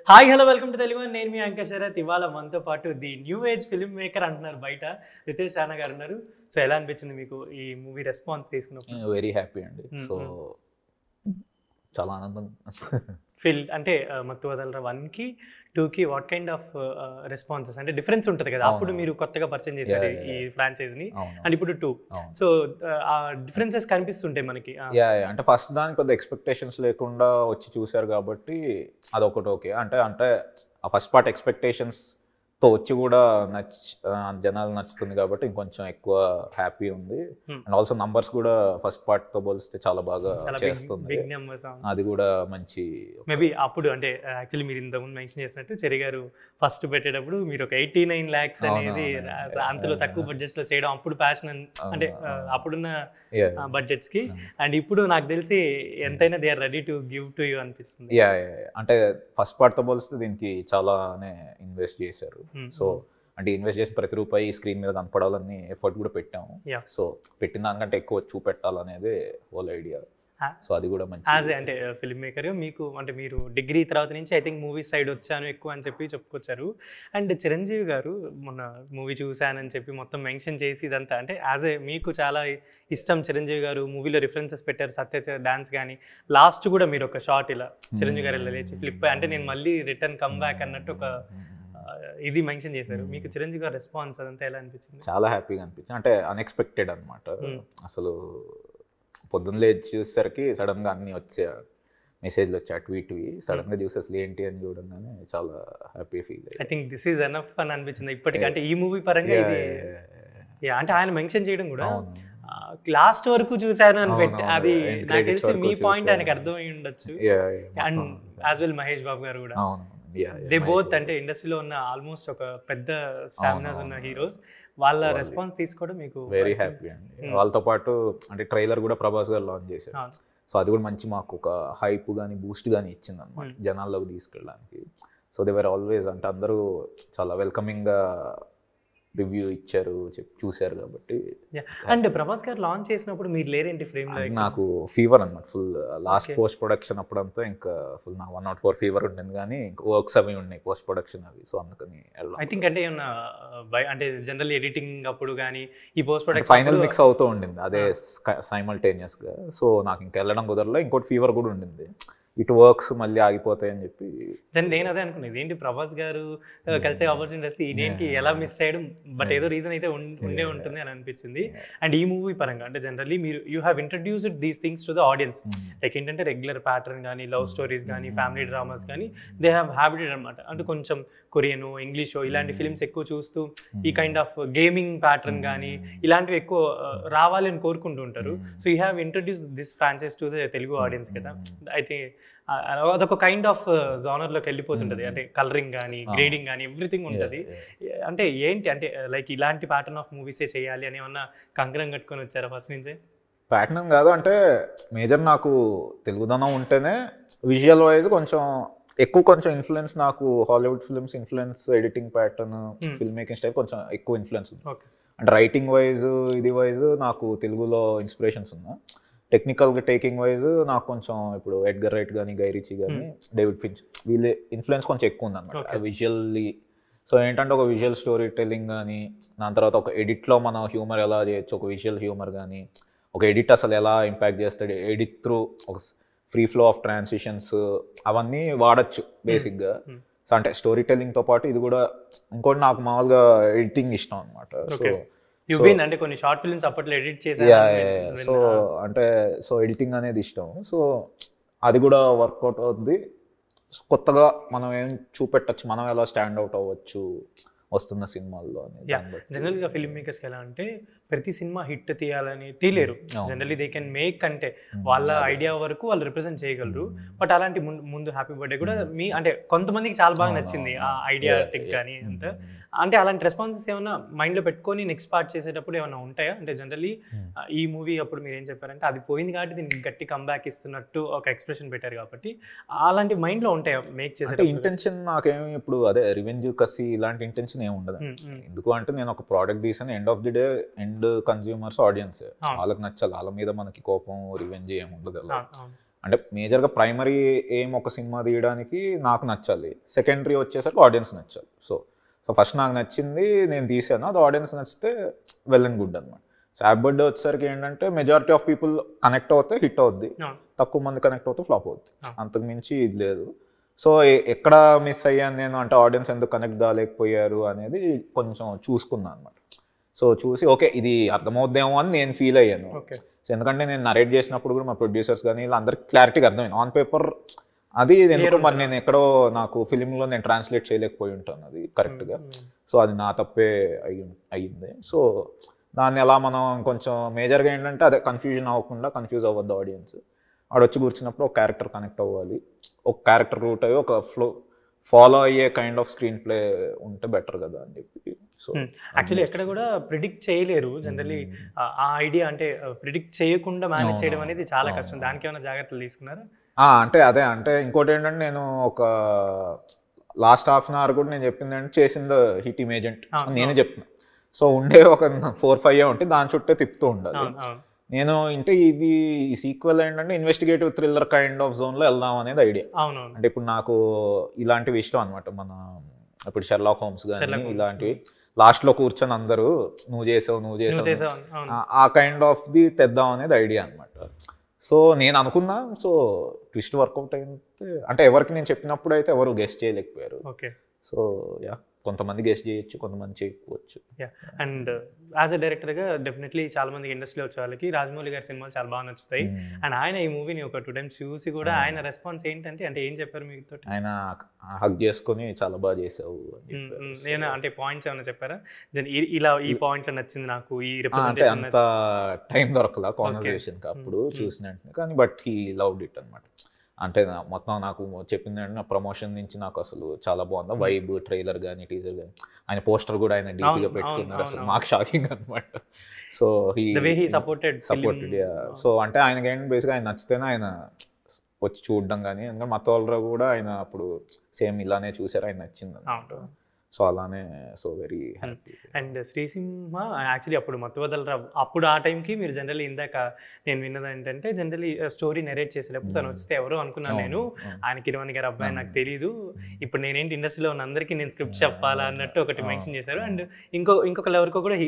Hi hello welcome to Telugu. నేను మీ అంక శరత్. ఇవాళ మనతో పాటు the new age film maker అంటున్నారు బయట, రితేష్ రాణా గారు ఉన్నారు. సో ఎలా అనిపించింది మీకు ఈ మూవీ రెస్పాన్స్ తీసుకున్నప్పుడు? వెరీ హ్యాపీ అండి. సో చాలా ఆనందం ఫీల్ అంటే మత్తు వదలరా 1కి 2కి వాట్ కైండ్ ఆఫ్ రెస్పాన్సెస్ అంటే డిఫరెన్స్ ఉంటుంది కదా. అప్పుడు మీరు కొత్తగా పరిచయం చేశారు ఈ ఫ్రాంచైజ్ని, అండ్ ఇప్పుడు 2. సో ఆ డిఫరెన్సెస్ కనిపిస్తుంటాయి మనకి. అంటే ఫస్ట్ దానికి కొద్దిగా ఎక్స్పెక్టేషన్స్ లేకుండా వచ్చి చూశారు కాబట్టి అదొకటి ఓకే. అంటే అంటే ఆ ఫస్ట్ పార్ట్ ఎక్స్పెక్టేషన్స్ తో వచ్చి కూడా జనాలు నచ్చుతుంది కాబట్టి ఇంకొంచెం ఎక్కువ హ్యాపీ ఉంది. అండ్ ఆల్సో నంబర్స్ కూడా ఫస్ట్ పార్ట్ తో పోలిస్తే చాలా బాగా చేస్తుంది. అది కూడా మంచి మేబీ అప్పుడు అంటే యాక్చువల్లీ మీరు ఇంతకుముందు మెన్షన్ చేసినట్టు చెరి గారు ఫస్ట్ పెట్టేటప్పుడు మీరు ఒక 89 lakhs అనేది అంతలో తక్కువ బడ్జెట్స్ లో చేయడం అప్పుడు ప్యాషన్ అంటే అప్పుడున్న బడ్జెట్స్ కి. అండ్ ఇప్పుడు నాకు తెలిసి ఎంతైనా they are ready to give to you అనిపిస్తుంది. అంటే ఫస్ట్ పార్ట్ తో పోలిస్తే దీనికి చాలానే ఇన్వెస్ట్ చేశారు. సో అంటే ఇన్వెస్ట్ చేసిన ప్రతి రూపాయి స్క్రీన్ మీద కనపడాలని ఎఫర్ట్ కూడా పెట్టాము. సో పెట్టిన దానికంటే ఎక్కువ చూపెట్టాలనేది హోల్ ఐడియా. సో అది కూడా మంచి యాజ్ అంటే ఫిల్మ్ మేకర్ మీకు అంటే మీరు డిగ్రీ తర్వాత నుంచి ఐ థింక్ మూవీ సైడ్ వచ్చాను ఎక్కువ అని చెప్పి చెప్పుకొచ్చారు. అండ్ చిరంజీవి గారు మొన్న మూవీ చూశానని చెప్పి మొత్తం మెన్షన్ చేసి ఇదంతా అంటే యాజ్ ఏ మీకు చాలా ఇష్టం చిరంజీవి గారు మూవీలో రిఫరెన్సెస్ పెట్టారు. సత్య డాన్స్ కానీ లాస్ట్ కూడా మీరు ఒక షార్ట్ ఇలా చిరంజీవి గారు ఇలా లేచి ఫ్లిప్ అంటే నేను మళ్ళీ రిటర్న్ కమ్ బ్యాక్ అన్నట్టు ఒక ఇది మెన్షన్ చేశారు. మీకు చిరంజీవి గారు రెస్పాన్స్ అదంతా ఎలా అనిపించింది? చాలా హ్యాపీగా అనిపించింది. అంటే అన్ఎక్స్పెక్టెడ్ అనమాట. అసలు పొద్దున్న లేచి చూసేసరికి సడన్ గా అన్ని వచ్చే మెసేజ్లు వచ్చా ట్వీట్వి సడన్ గా చూసి అసలు ఏంటి అని చూడంగానే చాలా హ్యాపీ ఫీల్ అయ్యి I think this is enough అని అనిపించింది ఇప్పటికి. అంటే ఈ మూవీ పరంగా ఇది అంటే ఆయన మెన్షన్ చేయడం కూడా లాస్ట్ వరకు చూశాను అని పెట్టి అది నాకు తెలిసి మీ పాయింట్ ఆయనకు అర్థమై ఉండొచ్చు. And as well Mahesh Babu గారు కూడా దే బోత్ అంటే ఇండస్ట్రీలో ఉన్న ఆల్మోస్ట్ ఒక పెద్ద స్టామినాస్ ఉన్న హీరోస్ వాళ్ళ రెస్పాన్స్ తీసుకోవడం మీకు వెరీ హ్యాపీ అండి. వాళ్ళతో పాటు అంటే ట్రైలర్ కూడా ప్రభాస్ గారు లాంచ్ చేశారు. సో అది కూడా మంచి మాకు ఒక హైప్ కానీ బూస్ట్ కానీ ఇచ్చింది అనమాట జనాల్లోకి తీసుకెళ్ళడానికి. సో దే వర్ ఆల్వేస్ అంటే అందరూ చాలా వెల్కమింగ్ గా రివ్యూ ఇచ్చారు చూశారు కాబట్టి. అండ్ ప్రభాస్ గారు లాంచ్ చేసినప్పుడు మీరు లేరేంటి ఫ్రేమ్ లో? నాకు ఫీవర్ అనమాట ఫుల్. లాస్ట్ పోస్ట్ ప్రొడక్షన్ అప్పుడంతా ఇంకా ఫుల్ నాకు 104 ఫీవర్ ఉండింది కానీ వర్క్స్ అవి ఉన్నాయి పోస్ట్ ప్రొడక్షన్ అవి. సో అందుకని ఐ థింక్ అంటే ఏమన్నా అంటే జనరల్ ఎడిటింగ్ అప్పుడు కానీ ఈ పోస్ట్ ప్రొడక్షన్ ఫైనల్ మిక్స్ అవుతూ ఉండింది అదే సైమల్టేనియస్ గా. సో నాకు ఇంకా వెళ్ళడం కుదరలే. ఇంకోటి ఫీవర్ కూడా ఉండింది. ఇటు వర్క్స్ మళ్ళీ ఆగిపోతాయి అని చెప్పి నేను అదే అనుకున్నాను ఏంటి ప్రభాస్ గారు కలిసే ఆపర్చునిటీ వస్తే ఇదేంటి ఎలా మిస్ అయ్యడం, బట్ ఏదో రీజన్ అయితే ఉండే ఉంటుంది అని అనిపించింది. అండ్ ఈ మూవీ పరంగా అంటే జనరల్లీ మీరు you have introduced these things to the audience. Like ఏంటంటే రెగ్యులర్ ప్యాటర్న్ కానీ లవ్ స్టోరీస్ కానీ ఫ్యామిలీ డ్రామాస్ కానీ దే హ్యావ్ హ్యాబిటెడ్ అనమాట. అంటే కొంచెం కొరియన్ ఇంగ్లీష్ ఇలాంటి ఫిల్మ్స్ ఎక్కువ చూస్తూ ఈ కైండ్ ఆఫ్ గేమింగ్ ప్యాటర్న్ కానీ ఇలాంటివి ఎక్కువ రావాలి అని కోరుకుంటూ ఉంటారు. So you have introduce this franchise to the Telugu audience కదా. అయితే అదొక కైండ్ ఆఫ్ జానర్లోకి వెళ్ళిపోతుంటుంది. అంటే కలరింగ్ కానీ గ్రేడింగ్ కానీ ఎవ్రీథింగ్ ఉంటుంది. అంటే ఏంటి అంటే లైక్ ఇలాంటి ప్యాటర్న్ ఆఫ్ మూవీసే చేయాలి అని ఏమన్నా కంకణం కట్టుకొని వచ్చారా ఫస్ట్ నుంచే? ప్యాటర్న్ కాదు అంటే మేజర్ నాకు తెలుగుదనం ఉంటేనే విజువల్ వైజ్ కొంచెం ఇన్ఫ్లుయెన్స్ నాకు Hollywood films influence editing pattern film making style కొంచెం ఎక్కువ ఇన్ఫ్లుయెన్స్ ఉంది. అంటే రైటింగ్ వైజ్ ఇది వైజ్ నాకు తెలుగులో ఇన్స్పిరేషన్స్ ఉన్నా. టెక్నికల్గా టేకింగ్ వైజ్ నాకు కొంచెం ఇప్పుడు ఎడ్గర్ రైట్ కానీ గై రిచీ కానీ డేవిడ్ ఫించ్ వీళ్ళ ఇన్ఫ్లుయెన్స్ కొంచెం ఎక్కువ ఉంది అన్నమాట విజువల్లీ. సో ఏంటంటే ఒక విజువల్ స్టోరీ టెల్లింగ్ కానీ దాని తర్వాత ఒక ఎడిట్లో మనం హ్యూమర్ ఎలా చేయొచ్చు, ఒక విజువల్ హ్యూమర్ కానీ ఒక ఎడిట్ అసలు ఎలా ఇంపాక్ట్ చేస్తాడు, ఎడిట్ త్రూ ఒక ఫ్రీ ఫ్లో ఆఫ్ ట్రాన్సిషన్స్ అవన్నీ వాడచ్చు బేసిక్గా. సో అంటే స్టోరీ టెల్లింగ్తో పాటు ఇది కూడా ఇంకోటి నాకు మామూలుగా ఎడిటింగ్ ఇష్టం అనమాట. అంటే కొన్ని షార్ట్ ఫిల్మ్స్ అప్పట్లో ఎడిట్ చేసి సో ఎడిటింగ్ అనేది ఇష్టం. సో అది కూడా వర్కౌట్ అవుతుంది. కొత్తగా మనం ఏం చూపెట్టచ్చు, మనం ఎలా స్టాండ్ అవుట్ అవ్వచ్చు వస్తున్న సినిమాల్లో అనేది. జనరల్గా ఫిల్మ్ మేకర్స్కి ఎలా అంటే ప్రతి సినిమా హిట్ తీయాలని తీయలేరు. జనరల్లీ దే కెన్ మేక్ అంటే వాళ్ళ ఐడియా వరకు వాళ్ళు రిప్రజెంట్ చేయగలరు. బట్ అలాంటి ముందు హ్యాపీ బర్త్డే కూడా మీ అంటే కొంతమందికి చాలా బాగా నచ్చింది ఆ ఐడియా టెక్ కానీ అంతా. అంటే అలాంటి రెస్పాన్సెస్ ఏమైనా మైండ్లో పెట్టుకొని నెక్స్ట్ పార్ట్ చేసేటప్పుడు ఏమైనా ఉంటాయా? అంటే జనరల్లీ ఈ మూవీ అప్పుడు మీరు ఏం చెప్పారంటే అది పోయింది కాబట్టి దీనికి గట్టి కంబ్యాక్ ఇస్తున్నట్టు ఒక ఎక్స్ప్రెషన్ పెట్టారు కాబట్టి అలాంటి మైండ్లో ఉంటాయా మేక్ చేసే ఇంటెన్షన్? నాకేమి ఇప్పుడు అదే రివెంజ్ కసి ఇలాంటి ఇంటెన్షన్ ఏమి ఉండదు. ఎందుకు అంటే నేను ఒక ప్రోడక్ట్ తీసాను, end of the day end consumers audience వాళ్ళకి నచ్చాలి, వాళ్ళ మీద మనకి కోపం రివెంజ్ ఏమి ఉండదు. అంటే మేజర్గా ప్రైమరీ ఎయిమ్ ఒక సినిమా తీయడానికి నాకు నచ్చాలి, సెకండరీ వచ్చేసరికి ఆడియన్స్ నచ్చాలి. సో ఫస్ట్ నాకు నచ్చింది నేను తీసాను, అది ఆడియన్స్ నచ్చితే వెల్ అండ్ గుడ్ అనమాట. సో యాప్ బర్త్డే వచ్చేసరికి ఏంటంటే మెజారిటీ ఆఫ్ పీపుల్ కనెక్ట్ అవుతే హిట్ అవుద్ది, తక్కువ మంది కనెక్ట్ అవుతే ఫ్లాప్ అవుద్ది, అంతకు మించి ఇది లేదు. సో ఎక్కడ మిస్ అయ్యాను నేను అంటే ఆడియన్స్ ఎందుకు కనెక్ట్ కాలేకపోయారు అనేది కొంచెం చూసుకున్నాను అనమాట. సో చూసి ఓకే ఇది అర్థమవుద్దేమో అని నేను ఫీల్ అయ్యాను. సో ఎందుకంటే నేను నరేట్ చేసినప్పుడు కూడా మా ప్రొడ్యూసర్స్ కానీ ఇలా అందరికి క్లారిటీగా అర్థమైంది ఆన్ పేపర్. అది ఎందుకు మరి నేను ఎక్కడో నాకు ఫిలింలో నేను ట్రాన్స్లేట్ చేయలేకపోయి ఉంటాను అది కరెక్ట్గా. సో అది నా తప్పే అయ్యింది. సో దాన్ని ఎలా మనం కొంచెం మేజర్గా ఏంటంటే అదే కన్ఫ్యూజన్ అవ్వకుండా, కన్ఫ్యూజ్ అవ్వద్దు ఆడియన్స్. ఆడొచ్చి కూర్చున్నప్పుడు ఒక క్యారెక్టర్ కనెక్ట్ అవ్వాలి, ఒక క్యారెక్టర్ రూట్ అయ్యి ఒక ఫ్లో ఫాలో అయ్యే కైండ్ ఆఫ్ స్క్రీన్ ప్లే ఉంటే బెటర్ కదా అని చెప్పి. సో యాక్చువల్లీ ఎక్కడ కూడా ప్రిడిక్ట్ చేయలేరు జనరల్లీ ఆ ఐడియా, అంటే ప్రిడిక్ట్ చేయకుండా మేనేజ్ చేయడం అనేది చాలా కష్టం. దానికి ఏమైనా జాగ్రత్తలు తీసుకున్నారా? అంటే అదే అంటే ఇంకోటి ఏంటంటే నేను ఒక లాస్ట్ హాఫ్ అన్ అవర్ కూడా నేను చెప్పింది అంటే చేసింది హిట్ ఇమేజెంట్ నేనే చెప్తున్నా. సో ఉండే ఒక 4-5 ఉంటే దాని చుట్టే తిప్పుతూ ఉండాలి. నేను అంటే ఇది ఈ సీక్వెల్ ఏంటంటే ఇన్వెస్టిగేటివ్ థ్రిల్లర్ కైండ్ ఆఫ్ జోన్లో వెళ్దాం అనేది ఐడియా. అంటే ఇప్పుడు నాకు ఇలాంటివి ఇష్టం అనమాట. మన ఇప్పుడు షెర్లాక్ హోమ్స్ కానీ ఇలాంటివి లాస్ట్లో కూర్చొని అందరూ నువ్వు చేసావు ఆ కైండ్ ఆఫ్ ది తెద్దాం అనేది ఐడియా అనమాట. సో నేను అనుకున్నా, సో ట్విస్ట్ వర్కౌట్ అయితే అంటే ఎవరికి నేను చెప్పినప్పుడు అయితే ఎవరు గెస్ట్ చేయలేకపోయారు. సో యా కొంతమంది గెస్ట్ చేయొచ్చు, కొంతమంది చేయకపోవచ్చు. అండ్ యాజ్ అ డైరెక్టర్గా డెఫినెట్లీ చాలా మంది ఇండస్ట్రీలో వచ్చే వాళ్ళకి రాజమౌళి గారి సినిమాలు చాలా బాగా నచ్చుతాయి. అండ్ ఆయన ఈ మూవీని ఒక 2 times చూసి కూడా ఆయన రెస్పాన్స్ ఏంటంటే, అంటే ఏం చెప్పారు మీతో? ఆయన హగ్ చేసుకొని చాలా బాగా చేసావు నేను అంటే పాయింట్స్ ఏమైనా చెప్పారా, ఇలా ఈ పాయింట్లో నచ్చింది నాకు, ఈ రిప్రజెంటేషన్? అంత టైం దొరకలా కాన్వర్సేషన్కి అప్పుడు చూసినట్టు, కానీ బట్ హీ లవ్డ్ ఇట్ అనమాట. అంటే మొత్తం నాకు చెప్పింది అంటే నా ప్రమోషన్ నుంచి నాకు అసలు చాలా బాగుంది వైబ్, ట్రైలర్ కానీ టీజర్ కానీ, ఆయన పోస్టర్ కూడా ఆయన డీపీగా పెట్టుకున్నారు, అసలు మాకు షాకింగ్ అనమాట. So he supported. సో అంటే ఆయనకి ఏంటి బేసిక్గా ఆయన నచ్చితేనే ఆయన వచ్చి చూడడం కానీ, ఎందుకంటే మత వాళ్ళు కూడా ఆయన అప్పుడు సేమ్ ఇలానే చూసారు, ఆయన నచ్చింది అనమాట. సో అలానే so very happy. And Sri Simha actually అప్పుడు మత్తువదలరావు అప్పుడు ఆ టైంకి మీరు జనరల్లీ ఇందాక నేను విన్నది ఏంటంటే జనరల్లీ స్టోరీ నెరేట్ చేసేటప్పుడు తను వస్తే ఎవరో అనుకున్నాను నేను, ఆయన కిరవాణి గారు అబ్బాయి నాకు తెలియదు, ఇప్పుడు నేనేంటి ఇండస్ట్రీలో ఉన్న అందరికీ నేను స్క్రిప్ట్ చెప్పాలా అన్నట్టు ఒకటి మెన్షన్ చేశారు. అండ్ ఇంకొకరు ఎవరికో కూడా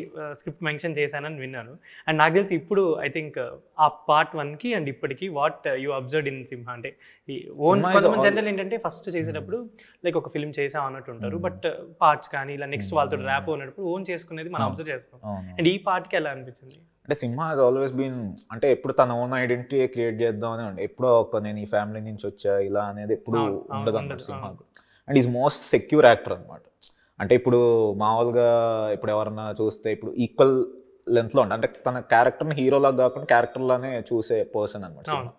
స్క్రిప్ట్ మెన్షన్ చేశానని విన్నాను. అండ్ నాకు తెలిసి ఇప్పుడు ఐ థింక్ ఆ పార్ట్ 1కి అండ్ ఇప్పటికి వాట్ యూ అబ్జర్వ్డ్ ఇన్ సింహ అంటే కొంతమంది జనరల్ ఏంటంటే ఫస్ట్ చేసేటప్పుడు లైక్ ఒక ఫిల్మ్ చేసాం అన్నట్టు ఉంటారు, బట్ పార్ట్స్ కానీ ఇలా నెక్స్ట్ వాళ్ళతో ర్యాప్ ఉన్నప్పుడు ఓన్ చేసుకునేది మనం అబ్జర్వ్ చేస్తాం. అండ్ ఈ పార్ట్కి ఎలా అనిపించింది? అంటే సింహ హాజ్ ఆల్వేస్ బీన్ అంటే ఎప్పుడు తన ఓన్ ఐడెంటిటీ క్రియేట్ చేద్దామని ఉండే, ఎప్పుడో ఒక నేను ఈ ఫ్యామిలీ నుంచి వచ్చా ఇలా అనేది ఎప్పుడు ఉండదు అన్నమాట Simha. And is most secure actor అనమాట. అంటే ఇప్పుడు మామూలుగా ఇప్పుడు ఎవరన్నా చూస్తే ఇప్పుడు ఈక్వల్ లెంత్లో ఉంటాయి, అంటే తన క్యారెక్టర్ని హీరోలాగా కాకుండా క్యారెక్టర్లానే చూసే పర్సన్ అనమాట సింహ.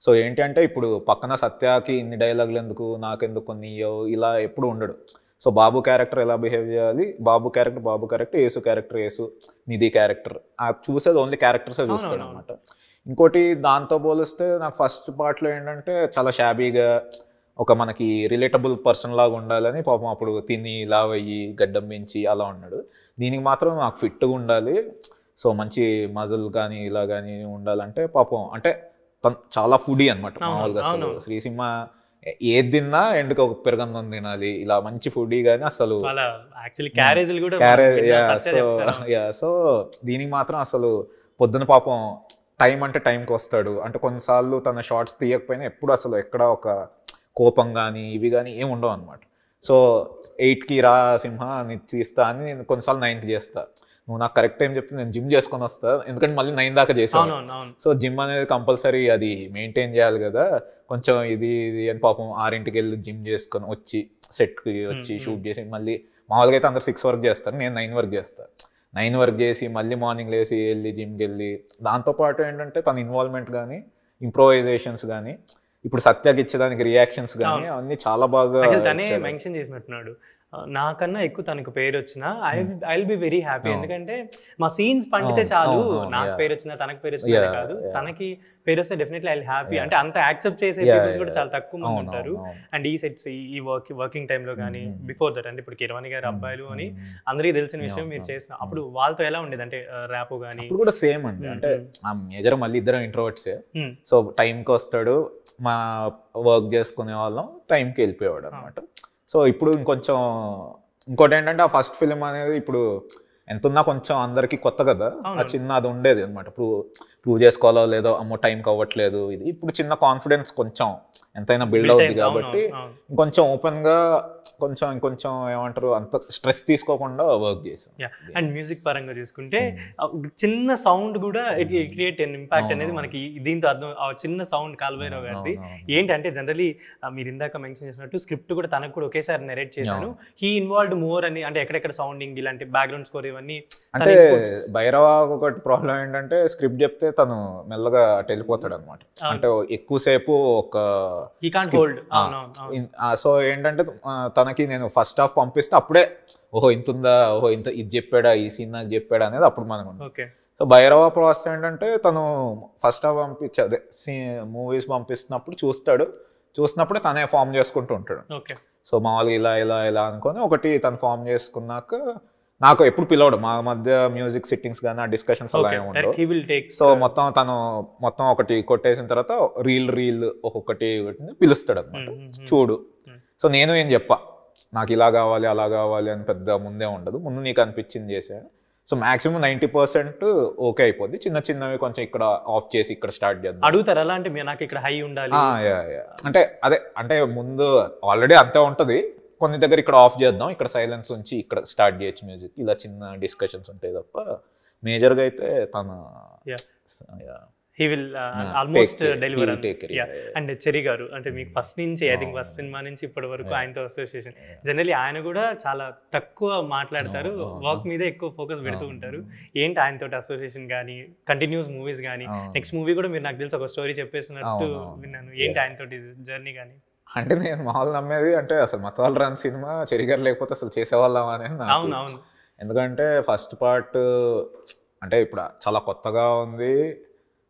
సో ఏంటి అంటే ఇప్పుడు పక్కన సత్యాకి ఇన్ని డైలాగులు ఎందుకు, నాకెందుకు కొన్ని ఇలా ఎప్పుడు ఉండడు. సో బాబు క్యారెక్టర్ ఎలా బిహేవ్ చేయాలి, బాబు క్యారెక్టర్, యేసు క్యారెక్టర్ యేసు, నిధి క్యారెక్టర్ చూసేది ఓన్లీ క్యారెక్టర్సే చూస్తాడు అనమాట. ఇంకోటి దాంతో పోలిస్తే నాకు ఫస్ట్ పార్ట్లో ఏంటంటే చాలా షాబీగా ఒక మనకి రిలేటబుల్ పర్సన్ లాగా ఉండాలని పాపం అప్పుడు తిని లావ్ అయ్యి గడ్డం పెంచి అలా ఉన్నాడు. దీనికి మాత్రం నాకు ఫిట్గా ఉండాలి, సో మంచి మజిల్ కానీ ఇలా కానీ ఉండాలంటే పాపం అంటే చాలా ఫుడీ అనమాట మామూలుగా. అసలు శ్రీసింహ ఏది తిన్నా ఎండుకు ఒక పెరుగన్నం తినాలి, ఇలా మంచి ఫుడ్ కానీ అసలు సో దీనికి మాత్రం అసలు పొద్దున పాపం టైం అంటే టైంకి వస్తాడు. అంటే కొన్నిసార్లు తన షార్ట్స్ తీయకపోయినా ఎప్పుడు అసలు ఎక్కడ ఒక కోపం కానీ ఇవి కానీ ఏమి ఉండవు అనమాట. సో 8కి రా సింహ తీస్తా అని నేను కొన్నిసార్లు 9కి చేస్తా, నువ్వు నాకు కరెక్ట్ టైం చెప్తే నేను జిమ్ చేసుకొని వస్తా, ఎందుకంటే మళ్ళీ 9 దాకా చేసాను. సో జిమ్ అనేది కంపల్సరీ అది మెయింటైన్ చేయాలి కదా, కొంచెం ఇది అని పాపం 6ంటికి వెళ్ళి జిమ్ చేసుకొని వచ్చి సెట్కి వచ్చి షూట్ చేసి మళ్ళీ మామూలుగా అయితే అందరు 6 వరకు చేస్తారు, నేను 9 వరకు చేస్తాను. 9 వరకు చేసి మళ్ళీ మార్నింగ్ లేసి వెళ్ళి జిమ్కి వెళ్ళి, దాంతోపాటు ఏంటంటే తన ఇన్వాల్వ్మెంట్ కానీ ఇంప్రూవైజేషన్స్ కానీ ఇప్పుడు సత్యాకి ఇచ్చేదానికి రియాక్షన్స్ కానీ అన్ని చాలా బాగా మెన్షన్ చేసినట్టున్నాడు. నాకన్నా ఎక్కువ తనకు పేరు వచ్చినా I will be very happy. ఎందుకంటే మా సీన్స్ పండితే చాలు, నాకు పేరు వచ్చినా తనకు పేరు వచ్చినా కాదు, తనకి పేరు వస్తే డెఫినెట్లీ ఐ విల్ హ్యాపీ. అంటే అంత యాక్సెప్ట్ చేసే పీపుల్స్ కూడా చాలా తక్కువ మంది ఉంటారు. అండ్ ఈ సెట్స్ ఈ వర్కింగ్ టైంలో కానీ బిఫోర్ దట్, అంటే ఇప్పుడు కిరవాణి గారి అబ్బాయిలు అని అందరికీ తెలిసిన విషయం మీరు చేసిన అప్పుడు వాళ్ళతో ఎలా ఉండేది? అంటే ర్యాప్ కానీ ఇప్పుడు కూడా సేమ్ అండి. అంటే ఆ మేజర్ మళ్ళీ ఇద్దరం ఇంట్రోవర్ట్సే. సో టైంకి వస్తాడు, మా వర్క్ చేసుకునే వాళ్ళం టైంకి వెళ్ళిపోయేవాడు అనమాట. సో ఇప్పుడు ఇంకోటి ఏంటంటే ఆ ఫస్ట్ ఫిలిం అనేది ఇప్పుడు ఎంత ఉన్నా కొంచెం అందరికి కొత్త కదా, ఆ చిన్న అది ఉండేది అనమాట. ప్రూవ్ చేసుకోవాలో లేదో, అమ్మో టైంకి అవ్వట్లేదు ఇది. ఇప్పుడు చిన్న కాన్ఫిడెన్స్ కొంచెం ఎంతైనా బిల్డ్ అవుతుంది కాబట్టి ఇంకొంచెం ఓపెన్ గా ఇంకొంచెం ఏమంటారు అంత స్ట్రెస్ తీసుకోకుండా వర్క్ చేసాం. అండ్ మ్యూజిక్ పరంగా చూసుకుంటే చిన్న సౌండ్ కూడా it will create an impact అనేది మనకి దీంతో అర్థం. ఆ చిన్న సౌండ్ కాల్భైరవ్ గారిది ఏంటంటే జనరలీ మీరు ఇందాక మెన్షన్ చేసినట్టు స్క్రిప్ట్ కూడా తనకు కూడా ఒకేసారి నెరేట్ చేశాను. హీ ఇన్వాల్వ్డ్ మోర్ అని, అంటే ఎక్కడెక్కడ సౌండింగ్ ఇలాంటి బ్యాక్గ్రౌండ్ స్కోర్ ఇవన్నీ. అంటే భైరవ ఒకటి ప్రాబ్లం ఏంటంటే స్క్రిప్ట్ చెప్తే తను మెల్లగా వెళ్ళిపోతాడు అనమాట. అంటే ఎక్కువసేపు ఒక సో ఏంటంటే తనకి నేను ఫస్ట్ హాఫ్ పంపిస్తే అప్పుడే ఓహో ఇంత ఉందా, ఓహో ఇంత ఇది చెప్పాడా, ఈ సీన్ నాకు చెప్పాడా అనేది అప్పుడు మనకు. సో భైరవ ప్రాసెస్ ఏంటంటే తను ఫస్ట్ హాఫ్ అదే మూవీస్ పంపిస్తున్నప్పుడు చూసినప్పుడే తనే ఫామ్ చేసుకుంటూ ఉంటాడు. సో మామూలుగా ఇలా ఇలా ఇలా అనుకొని ఒకటి తను ఫామ్ చేసుకున్నాక నాకు ఎప్పుడు పిలవడు. మా మధ్య మ్యూజిక్ సిట్టింగ్స్ కానీ ఆ డిస్కషన్స్ అలా ఏమి ఉండవు. సో మొత్తం ఒకటి కొట్టేసిన తర్వాత రీల్ ఒక్కొక్కటి పిలుస్తాడు అనమాట, చూడు. సో నేను ఏం చెప్పా, నాకు ఇలా కావాలి అలా కావాలి అని పెద్ద ముందే ఉండదు, ముందు నీకు అనిపించింది చేసాను. సో మాక్సిమం 90% ఓకే అయిపోద్ది. చిన్నవి కొంచెం ఇక్కడ ఆఫ్ చేసి ఇక్కడ స్టార్ట్ చేద్దాం అడుగుతారు. అలా అంటే నాకు ఇక్కడ హై ఉండాలి అంటే అదే, అంటే ముందు ఆల్రెడీ అంతే ఉంటది. కొన్ని దగ్గర ఇక్కడ ఆఫ్ చేద్దాం, ఇక్కడ సైలెన్స్ ఉంచి ఇక్కడ స్టార్ట్ చేయొచ్చు మ్యూజిక్, ఇలా చిన్న డిస్కషన్స్ ఉంటాయి తప్ప మేజర్గా అయితే తను he will almost deliver. And Cherry గారు అంటే మీకు ఫస్ట్ నుంచి ఐ థింక్ ఫస్ట్ సినిమా నుంచి ఇప్పటి వరకు ఆయనతో అసోసియేషన్. జనరలీ ఆయన కూడా చాలా తక్కువ మాట్లాడతారు, వర్క్ మీద ఎక్కువ ఫోకస్ పెడుతూ ఉంటారు. ఏంటి ఆయనతో అసోసియేషన్ కానీ, కంటిన్యూస్ మూవీస్ కానీ, నెక్స్ట్ మూవీ కూడా మీరు నాకు తెలిసి ఒక స్టోరీ చెప్పేసినట్టు విన్నాను. ఏంటి ఆయనతో జర్నీ కానీ? అంటే నేను మామూలు నమ్మేది అంటే అసలు మతాలు రాని సినిమా చెరి గారు లేకపోతే అసలు చేసేవాళ్ళం అనేది నాకు. ఎందుకంటే ఫస్ట్ పార్ట్ అంటే ఇప్పుడు చాలా కొత్తగా ఉంది,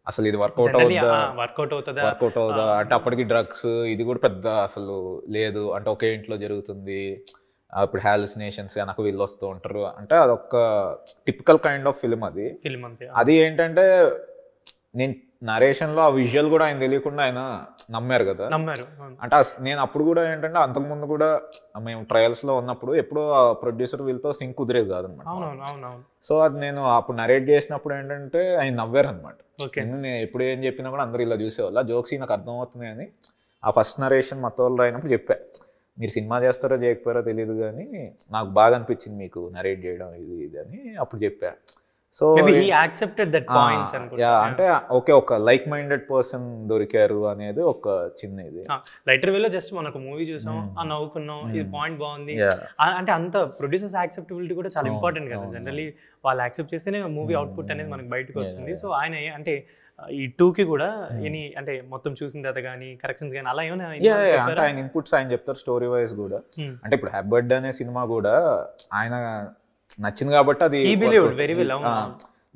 అసలు ఇది వర్కౌట్ అవుతుందా అంటే అప్పటికి డ్రగ్స్ ఇది కూడా పెద్ద అసలు లేదు, అంటే ఒకే ఇంట్లో జరుగుతుంది, ఇప్పుడు హాలుసినేషన్స్ నాకు వీళ్ళు వస్తూ ఉంటారు. అంటే అదొక టిపికల్ కైండ్ ఆఫ్ ఫిలిం అది ఏంటంటే నేను నరేషన్ లో ఆ విజువల్ కూడా ఆయన తెలియకుండా ఆయన నమ్మారు కదా. అంటే నేను అప్పుడు కూడా ఏంటంటే అంతకుముందు కూడా మేము ట్రయల్స్ లో ఉన్నప్పుడు ఎప్పుడు ఆ ప్రొడ్యూసర్ వీళ్ళతో సింక్ కుదిరేది కాదనమాట. సో అది నేను అప్పుడు నరేట్ చేసినప్పుడు ఏంటంటే ఆయన నవ్వారు అనమాట. నేను ఎప్పుడు ఏం చెప్పినా కూడా అందరూ ఇలా చూసేవాళ్ళు, జోక్స్ నాకు అర్థమవుతుంది అని ఆ ఫస్ట్ నరేషన్ మతోళ్ళు అయినప్పుడు చెప్పా, మీరు సినిమా చేస్తారో చేయకపోయారో తెలియదు కానీ నాకు బాగా అనిపించింది మీకు నరేట్ చేయడం ఇది అని అప్పుడు చెప్పా. సో అంటే ఓకే ఒక లైక్ మైండెడ్ పర్సన్ దొరికారు అనేది ఒక చిన్న ఇది. లైటర్ వేలో జస్ట్ మనకు మూవీ చూసాం, నవ్వుకున్నాం, ఇది పాయింట్ బాగుంది అంటే అంత ప్రొడ్యూసర్స్ యాక్సెప్టబిలిటీ కూడా చాలా ఇంపార్టెంట్ కదా. జనరల్లీ వాళ్ళు యాక్సెప్ట్ చేస్తేనే మూవీ అవుట్పుట్ అనేది మనకు బయటకు వస్తుంది. సో ఆయన అంటే ఈ 2కి కూడా ఎనీ అంటే మొత్తం చూసిన తర్వాత కానీ కరెక్షన్స్ కానీ అలా ఏమైనా అంటే ఆయన ఇన్పుట్స్ ఆయన చెప్తారు స్టోరీ వైజ్ కూడా. అంటే ఇప్పుడు హ్యాపీ బర్త్డే అనే సినిమా కూడా ఆయన నచ్చింది కాబట్టి అది,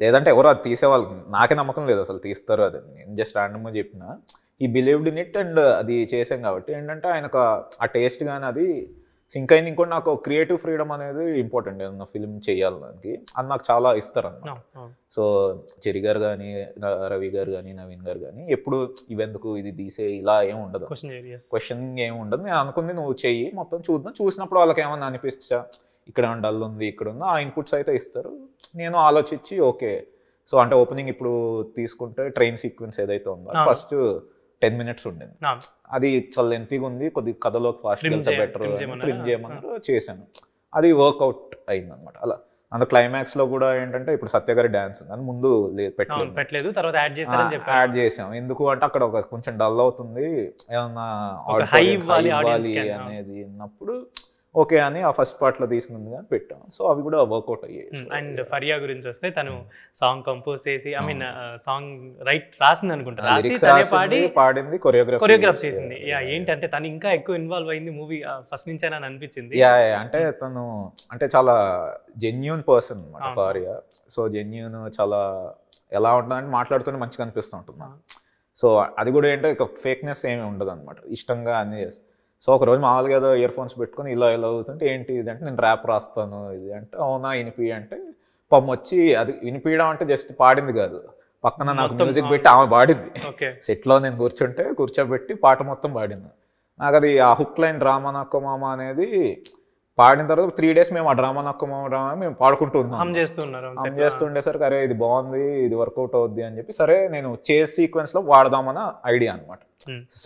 లేదంటే ఎవరు అది తీసేవాళ్ళు నాకే నమ్మకం లేదు అసలు తీస్తారు అది. నేను జస్ట్ ర్యాండమ్గా చెప్పిన ఈ బిలీవ్డ్ ఇన్ ఇట్ అండ్ అది చేసాం కాబట్టి ఏంటంటే ఆయనకు ఆ టేస్ట్ కానీ అది సింక్ అయింది. ఇంకోటి నాకు క్రియేటివ్ ఫ్రీడమ్ అనేది ఇంపార్టెంట్ ఏదన్నా ఫిల్మ్ చేయాలి దానికి, అది నాకు చాలా ఇస్తారు అన్నమాట. సో చెరి గారు కానీ, రవి గారు కానీ, నవీన్ గారు కానీ ఎప్పుడు ఇవెందుకు ఇది తీసే ఇలా ఏమి ఉండదు, క్వశ్చనింగ్ ఏమి ఉండదు. నేను అనుకుంది నువ్వు చెయ్యి మొత్తం చూద్దాం, చూసినప్పుడు వాళ్ళకి ఏమన్నా అనిపిస్తా ఇక్కడ డల్ ఉంది ఇక్కడ ఉంది ఆ ఇన్పుట్స్ అయితే ఇస్తారు. నేను ఆలోచించి ఓకే. సో అంటే ఓపెనింగ్ ఇప్పుడు తీసుకుంటే ట్రైన్ సీక్వెన్స్ ఏదైతే ఉందో ఫస్ట్ 10 minutes ఉండింది, అది చాలా లెంతీగా ఉంది, కొద్దిగా కథలోకి ఫాస్ట్ వెళ్తే బెటర్ ట్రిమ్ చేయమన్నారు, చేశాను. అది వర్క్అవుట్ అయింది అనమాట. అలా అంత క్లైమాక్స్ లో కూడా ఏంటంటే ఇప్పుడు సత్య గారి డాన్స్ అని ముందు పెట్టలేదు, తర్వాత యాడ్ చేసాం. ఎందుకు అంటే అక్కడ ఒక కొంచెం డల్ అవుతుంది, ఏమన్నా హై ఇవ్వాలి అనేది అన్నప్పుడు ఓకే అని ఆ ఫస్ట్ పార్ట్లో తీసినందు కానీ పెట్టాం. సో అవి కూడా వర్కౌట్ అయ్యాయి. అండ్ ఫరియా గురించి వస్తే తను సాంగ్ కంపోజ్ చేసి ఐ మీన్ సాంగ్ రాసింది అనుకుంటా, రాసి తనే పాడింది, కొరియోగ్రాఫ్ చేసింది. ఏంటంటే తను ఇంకా ఎక్కువ ఇన్వాల్వ్ అయింది మూవీ ఫస్ట్ నుంచే అని అనిపించింది. అంటే తను అంటే చాలా జెన్యూన్ పర్సన్ అనమాట ఫరియా. సో జెన్యూన్ చాలా ఎలా ఉంటుందంటే మాట్లాడుతూనే మంచిగా అనిపిస్తూ ఉంటుంది. సో అది కూడా ఏంటంటే ఒక ఫేక్నెస్ ఏమి ఉండదు అనమాట, ఇష్టంగా అన్నీ చేస్తాను. సో ఒకరోజు మామూలుగా ఏదో ఇయర్ ఫోన్స్ పెట్టుకుని ఇలా అవుతుంటే ఏంటి ఇది అంటే నేను ర్యాప్ రాస్తాను ఇది అంటే అవునా వినిపి అంటే పాపం వచ్చి అది వినిపించడం అంటే జస్ట్ పాడింది కాదు, పక్కన నాకు మ్యూజిక్ పెట్టి ఆమె పాడింది. సెట్లో నేను కూర్చోబెట్టి పాట మొత్తం పాడింది. నాకు అది ఆ హుక్ లైన్ డ్రామా నక్క మామ అనేది పాడిన తర్వాత 3 days మేము ఆ డ్రామా నక్క మామ డ్రామా మేము పాడుకుంటూ ఉన్నాం, చేస్తుండేసరికి అరే ఇది బాగుంది, ఇది వర్కౌట్ అవుద్ది అని చెప్పి సరే నేను చేజ్ సీక్వెన్స్లో వాడదామన్న ఐడియా అనమాట.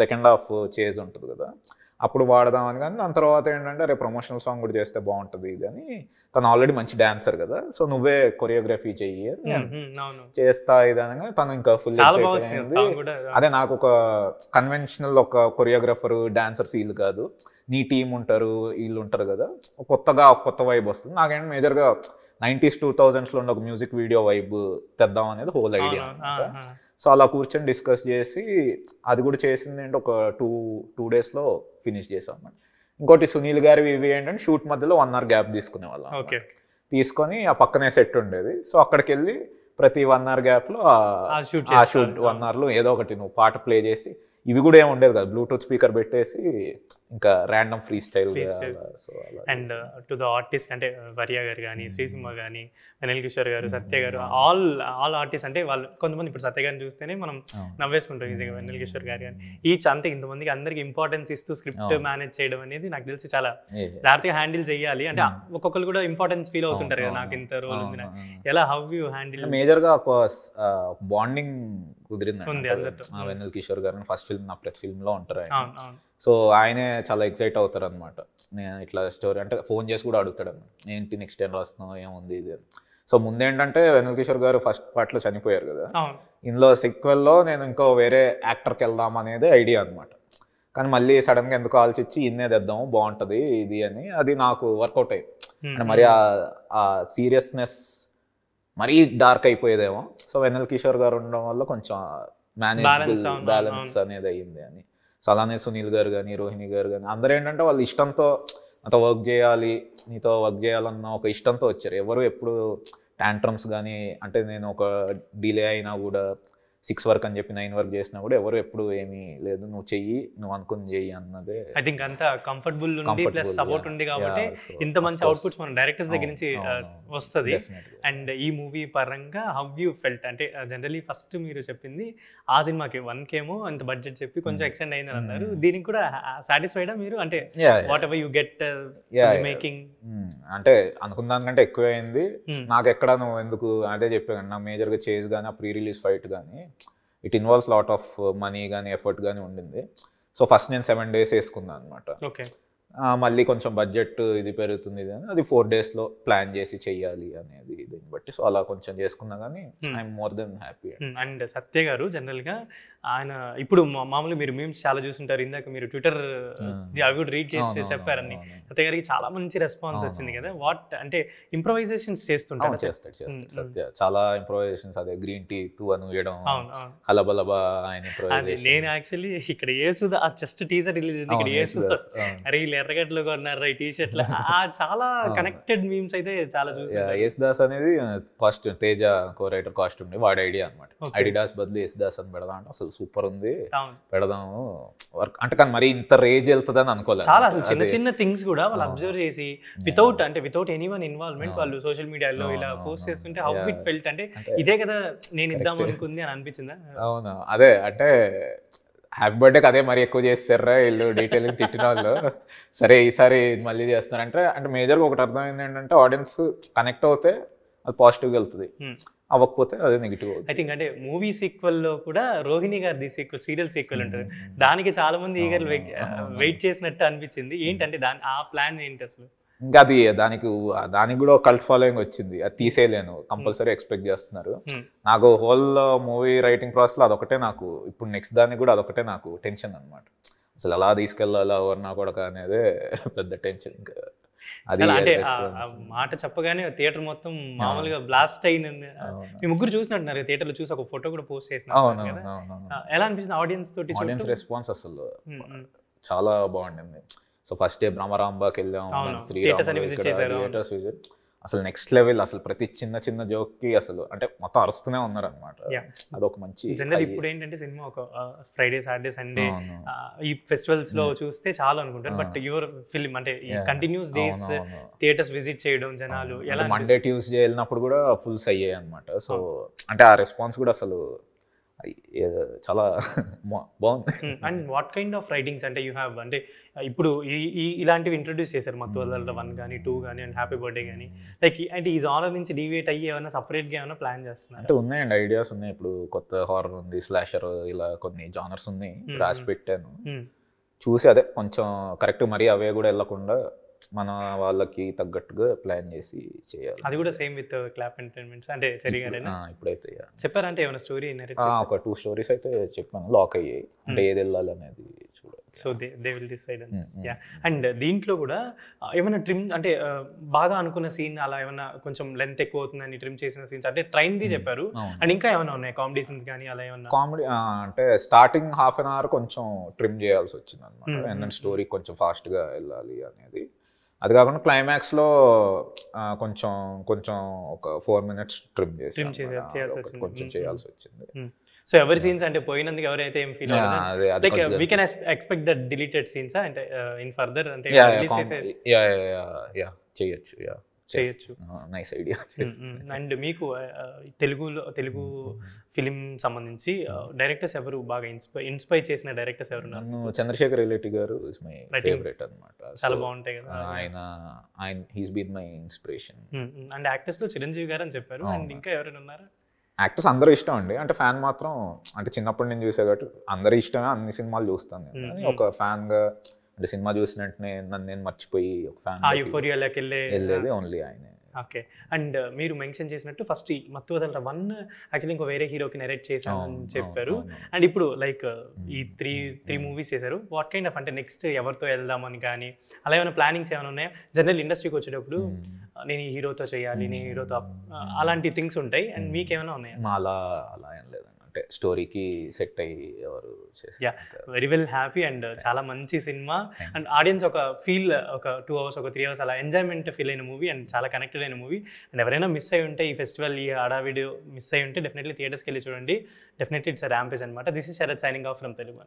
సెకండ్ హాఫ్ చేజ్ ఉంటుంది కదా అప్పుడు వాడదామని. కానీ దాని తర్వాత ఏంటంటే రేపు ప్రమోషనల్ సాంగ్ కూడా చేస్తే బాగుంటుంది ఇది అని, తను ఆల్రెడీ మంచి డాన్సర్ కదా సో నువ్వే కొరియోగ్రఫీ చెయ్యి చేస్తా ఇది అనగా తను ఇంకా ఫుల్ అయిపోయింది. అదే నాకు ఒక కన్వెన్షనల్ ఒక కొరియోగ్రాఫర్ డాన్సర్స్ వీళ్ళు కాదు, నీ టీం ఉంటారు వీళ్ళు ఉంటారు కదా, కొత్తగా కొత్త వైబ్ వస్తుంది. నాకేంటి మేజర్గా 90s 2000s ఉండే ఒక మ్యూజిక్ వీడియో వైబ్ తెద్దాం అనేది హోల్ ఐడియా. సో అలా కూర్చొని డిస్కస్ చేసి అది కూడా చేసింది ఏంటి ఒక టూ డేస్లో ఫినిష్ చేసాం అన్నమాట. ఇంకోటి సునీల్ గారి ఇవి ఏంటంటే షూట్ మధ్యలో 1 hour గ్యాప్ తీసుకునే వాళ్ళం. తీసుకొని ఆ పక్కనే సెట్ ఉండేది. సో అక్కడికి వెళ్ళి ప్రతి 1 hour గ్యాప్లో ఆ షూట్ 1 hourలో ఏదో ఒకటి నువ్వు పాట ప్లే చేసి, ఇవి కూడా ఏమి ఉండేది కదా, బ్లూటూత్ స్పీకర్ పెట్టేసి ఇంకా random free style. And to the artist అంటే వరియా గారు కానీ, శ్రీసింహ కానీ, వెనల్ కిషోర్ గారు, సత్య గారు, ఆల్ ఆర్టిస్ట్ అంటే వాళ్ళు కొంతమంది ఇప్పుడు సత్య గారిని చూస్తేనే మనం నవ్వేసుకుంటాం ఈజీగా. వెనల్ కిషోర్ గారు కానీ ఈచ్ అంతే ఇంతమందికి అందరికి ఇంపార్టెన్స్ ఇస్తూ స్క్రిప్ట్ మేనేజ్ చేయడం అనేది నాకు తెలిసి చాలా జాగ్రత్తగా హ్యాండిల్ చేయాలి. అంటే ఒక్కొక్కరు కూడా ఇంపార్టెన్స్ ఫీల్ అవుతుంటారు కదా, నాకు ఇంత రోల్ ఉంది, ఎలా హౌ యూ హ్యాండిల్. మేజర్గా ఒక బాండింగ్ కుదిరింది వెన్నెల కిషోర్ గారు. ఫస్ట్ ఫిల్మ్ నా ప్రతి ఫిల్మ్లో ఉంటారు ఆయన. సో ఆయనే చాలా ఎక్సైట్ అవుతారు అనమాట. నేను ఇట్లా స్టోరీ అంటే ఫోన్ చేసి కూడా అడుగుతాడు అనమాట, ఏంటి నెక్స్ట్ టైం రాస్తున్నావు ఏముంది ఇది. సో ముందేంటంటే వెన్నెల కిషోర్ గారు ఫస్ట్ పార్ట్లో చనిపోయారు కదా, ఇందులో సీక్వెల్లో నేను ఇంకో వేరే యాక్టర్కి వెళ్దాం అనేది ఐడియా అనమాట. కానీ మళ్ళీ సడన్గా ఎందుకు ఆలోచించి ఇన్నే తెద్దాము బాగుంటుంది ఇది అని, అది నాకు వర్కౌట్ అయ్యింది. అంటే మరి ఆ సీరియస్నెస్ మరీ డార్క్ అయిపోయేదేమో. సో వెన్నెల కిషోర్ గారు ఉండడం వల్ల కొంచెం బ్యాలెన్స్ అనేది అయ్యింది అని. సో అలానే సునీల్ గారు కానీ, రోహిణి గారు కానీ అందరూ ఏంటంటే వాళ్ళు ఇష్టంతో నాతో వర్క్ చేయాలి, నీతో వర్క్ చేయాలన్న ఒక ఇష్టంతో వచ్చారు. ఎవరు ఎప్పుడు టాంట్రమ్స్ కానీ, అంటే నేను ఒక డిలే అయినా కూడా 6 వరకు అని చెప్పి 9 వరకు చేసినా కూడా ఎవరు ఎప్పుడు ఏమీ లేదు, నువ్వు చెయ్యి, నువ్వు అనుకుని చెయ్యి అన్నదే. ఐ థింక్ అంతా కంఫర్టబుల్ ఉంది, ప్లస్ సపోర్ట్ ఉంది కాబట్టి ఇంత మంచి అవుట్పుట్స్ మన డైరెక్టర్స్ దగ్గర నుంచి వస్తుంది. అండ్ ఈ మూవీ పరంగా హౌ యూ ఫెల్ట్ అంటే జనరలీ ఫస్ట్ మీరు చెప్పింది ఆ సినిమాకి 1K ఏమో అంత బడ్జెట్ చెప్పి కొంచెం ఎక్స్టెండ్ అయిందని అన్నారు. దీనికి కూడా సాటిస్ఫైడా మీరు? అంటే what ever you get making అంటే అనుకున్న దానికంటే ఎక్కువ అయింది. నాకు ఎక్కడ నువ్వు ఎందుకు అంటే చెప్పాను, నా మేజర్గా చేజ్ కానీ ఆ ప్రీ రిలీజ్ ఫైట్ కానీ it involves lot of money కానీ ఎఫర్ట్ కానీ ఉండింది. సో ఫస్ట్ నేను 7 days వేసుకున్నాను అనమాట. మళ్ళీ కొంచెం బడ్జెట్ ఇది పెరుగుతుంది అని అది 4 daysలో ప్లాన్ చేసి చెయ్యాలి అనేది దీన్ని బట్టి. సో అలా కొంచెం చేసుకున్నా కానీ I'm more than happy. And Satya గారు జనరల్గా ఆయన ఇప్పుడు మామూలుగా మీరు మీమ్స్ చాలా చూస్తుంటారు, ఇందాక మీరు ట్విట్టర్ అవి కూడా రీడ్ చేసి చెప్పారని. సత్య గారికి చాలా మంచి రెస్పాన్స్ వచ్చింది కదా, వాట్ అంటే ఇంప్రొవైజేషన్స్ చేస్తుంటారు? చేస్తాడు సత్య, చాలా ఇంప్రొవైజేషన్స్. అదే గ్రీన్ టీ తూ అని వేయడం, హలబలబా ఆయన ఇంప్రొవైజేషన్. నేను యాక్చువల్లీ ఇక్కడ ఏసుదా జస్ట్ టీజర్ రిలీజ్ అయింది, ఇక్కడ ఏసుదా అరే ఎర్రగడ్డలో కొన్నారు ఈ టీషర్ట్లు, చాలా కనెక్టెడ్ మీమ్స్ అయితే చాలా చూసాను. యేసుదాస్ అనేది costume, Teja co writer costume వాడి ఐడియా అనమాట. అడిడాస్ బదులు యేసుదాస్ అని పెడదాం అంటే అసలు సూపర్ ఉంది, పెడదాము వర్క్ అంటే. కానీ మరి ఇంత రేంజ్ వెళ్తుంది అని అనుకోలేదు. చాలా అసలు చిన్న చిన్న థింగ్స్ కూడా వాళ్ళు అబ్జర్వ్ చేసి వితౌట్ ఎనీవన్ ఇన్వాల్వ్మెంట్ వాళ్ళు సోషల్ మీడియాలో ఇలా పోస్ట్ చేస్తుంటే హౌ ఇట్ ఫెల్ట్ అంటే ఇదే కదా నేను ఇద్దాం అనుకుంది అని అనిపించిందా? అవును, అదే అంటే హ్యాపీ బర్త్డేకి అదే మరి ఎక్కువ చేస్తారా వీళ్ళు డీటెయిలింగ్ తిట్టిన వాళ్ళు. సరే ఈసారి మళ్ళీ చేస్తున్నారంటే అంటే మేజర్గా ఒకటి అర్థమైంది ఏంటంటే ఆడియన్స్ కనెక్ట్ అవుతే అది పాజిటివ్గా వెళ్తుంది, అవ్వకపోతే అదే నెగిటివ్. ఐ థింక్ అంటే మూవీ సీక్వెల్లో కూడా రోహిణి గారి సీరియల్ సీక్వెల్ ఉంటుంది, దానికి చాలా మంది ఈగర్ వెయిట్ చేసినట్టు అనిపించింది. ఏంటంటే ఆ ప్లాన్ ఏంటి అసలు? ఇంకా అది దానికి కూడా కల్ట్ ఫాలోయింగ్ వచ్చింది, అది తీసేయలేను, కంపల్సరీ ఎక్స్పెక్ట్ చేస్తున్నారు. నాకు హోల్ మూవీ రైటింగ్ ప్రాసెస్లో అదొకటే నాకు ఇప్పుడు నెక్స్ట్ దానికి కూడా అదొకటే నాకు టెన్షన్ అనమాట. అసలు ఎలా తీసుకెళ్ళాలా ఎవరినా కూడా అనేది పెద్ద టెన్షన్. ఇంకా అది అసలు అంటే ఆ మాట చెప్పగానే థియేటర్ మొత్తం మామూలుగా బ్లాస్ట్ అయింది. మీ ముగ్గురు చూసినట్టున్నారు థియేటర్లో, చూసి ఒక ఫోటో కూడా పోస్ట్ చేసిన కదా, ఎలా అనిపిస్తుంది ఆడియన్స్ తోటి? ఆడియన్స్ రెస్పాన్స్ అసలు చాలా బాగుండింది. సో ఫస్ట్ డే బ్రహ్మరాంబాకి వెళ్ళాం, థియేటర్స్ విజిట్, అసలు నెక్స్ట్ లెవెల్. అసలు ప్రతి చిన్న చిన్న జోక్ కి అసలు అంటే మొత్తం అరుస్తూనే ఉన్నారు అనమాట. అదొక మంచి జనరల్. ఇప్పుడు ఏంటంటే సినిమా ఒక ఫ్రైడే సాటర్డే సండే ఈ ఫెస్టివల్స్ లో చూస్తే చాలా అనుకుంటారు, బట్ యువర్ ఫిల్మ్ అంటే ఈ కంటిన్యూస్ డేస్ థియేటర్స్ విజిట్ చేయడం జనాలు ఎలా? మండే ట్యూస్డే వెళ్ళినప్పుడు కూడా ఫుల్స్ అయ్యాయి అనమాట. సో అంటే ఆ రెస్పాన్స్ కూడా అసలు చాలా బాగుంది. And what kind of writings అంటే యూ హ్యావ్, అంటే ఇప్పుడు ఇలాంటివి ఇంట్రొడ్యూస్ చేశారు మత్తువదల 1 కానీ 2 కానీ అండ్ హ్యాపీ బర్త్డే కానీ, లైక్ అంటే ఈ జానర్ నుంచి డీవియేట్ అయ్యి ఏమైనా సపరేట్గా ఏమైనా ప్లాన్ చేస్తున్నారు? అంటే ఉన్నాయండి, ఐడియాస్ ఉన్నాయి. ఇప్పుడు కొత్త హారర్ ఉంది, స్లాషర్, ఇలా కొన్ని జానర్స్ ఉన్నాయి రాసి పెట్టాను. చూసి అదే కొంచెం కరెక్ట్ మరీ అవే కూడా వెళ్ళకుండా మన వాళ్ళకి తగ్గట్టుగా ప్లాన్ చేసి చేయాలి. అది కూడా సేమ్ విత్ క్లాప్ ఎంటర్టైన్మెంట్స్ అంటే చెరిగారేనా? ఇప్పుడైతే చెప్పారంటే ఏమైనా స్టోరీ ఒక 2 స్టోరీస్ అయితే చెప్పాను, లాక్ అయ్యాయి. అంటే ఏది వెళ్ళాలి అనేది చూడాలి. So they will decide. And దీంట్లో కూడా ఏమైనా ట్రిమ్ అంటే బాగా అనుకున్న సీన్ అలా ఏమైనా కొంచెం లెంత్ ఎక్కువ అవుతుందని ట్రిమ్ చేసిన సీన్స్ అంటే ట్రైన్ ది చెప్పారు, అండ్ ఇంకా ఏమైనా ఉన్నాయి కామెడీ సీన్స్ కానీ అలా ఏమన్నా? కామెడీ అంటే స్టార్టింగ్ ½ an hour కొంచెం ట్రిమ్ చేయాల్సి వచ్చింది అనమాట. అండ్ స్టోరీ కొంచెం ఫాస్ట్గా వెళ్ళాలి అనేది. అది కాకుండా క్లైమాక్స్లో కొంచెం ఒక 4 minutes ట్రిమ్ కొంచెం చేయాల్సి వచ్చింది. సో ఎవరి సీన్స్ అంటే పోయినందుకు ఎవరైతే ఏం ఫీల్ అవుతారు, like we can expect that deleted scenes అంటే ఇన్ ఫర్దర్ అంటే చేయొచ్చు. Nice idea. అండ్ మీకు తెలుగు ఫిలిం సంబంధించి డైరెక్టర్స్ ఎవరు బాగా ఇన్స్పైర్ చేసిన డైరెక్టర్స్ ఎవరు? నన్ను చంద్రశేఖర్ రెడ్డి గారు ఇస్ మై ఫేవరెట్ అన్నమాట. చాలా బాగుంటాయి కదా ఆయన he's been my inspiration. And actors లో చిరంజీవి గారు అని చెప్పారు, అండ్ ఇంకా ఎవరైనా ఉన్నారా? యాక్టర్స్ అందరూ ఇష్టం అండి. అంటే ఫ్యాన్ మాత్రం అంటే చిన్నప్పటి నుంచి చూసే కాబట్టి అందరూ ఇష్టమే, అన్ని సినిమాలు చూస్తాను. ఒక ఫ్యాన్ గా అంటే సినిమా చూసిన వెంటనే నన్ను నేను మర్చిపోయి ఒక ఫ్యాన్ వెళ్ళేది ఓన్లీ ఆయనే. ఓకే. అండ్ మీరు మెన్షన్ చేసినట్టు ఫస్ట్ మత్తువదల 1 యాక్చువల్లీ ఇంకో వేరే హీరోకి నెరేట్ చేశానని చెప్పారు, అండ్ ఇప్పుడు లైక్ ఈ త్రీ మూవీస్ చేశారు. వాట్ కైండ్ ఆఫ్ అంటే నెక్స్ట్ ఎవరితో వెళ్దామని కానీ అలా ఏమైనా ప్లానింగ్స్ ఏమైనా ఉన్నాయా? జనరల్ ఇండస్ట్రీకి వచ్చేటప్పుడు నేను ఈ హీరోతో చేయాలి, నేను హీరోతో అలాంటి థింగ్స్ ఉంటాయి, అండ్ మీకేమైనా ఉన్నాయా? అలా ఏం లేదండి, అంటే స్టోరీకి సెట్ అయ్యి ఎవరు చేస్తారు. Very well happy. అండ్ చాలా మంచి సినిమా, అండ్ ఆడియన్స్ ఒక ఫీల్ ఒక 2 hours ఒక 3 hours అలా ఎంజాయ్మెంట్ ఫీల్ అయిన మూవీ, అండ్ చాలా కనెక్టెడ్ అయిన మూవీ. అండ్ ఎవరైనా మిస్ అయి ఉంటే ఈ ఫెస్టివల్ ఈ హడావిడి మిస్ అయి ఉంటే డెఫినెట్లీ థియేటర్స్కి వెళ్ళి చూడండి. డెఫినెట్లీ ఇట్స్ ర్యాంపేజ్ అనమాట. This is Sharath signing off from Telugu.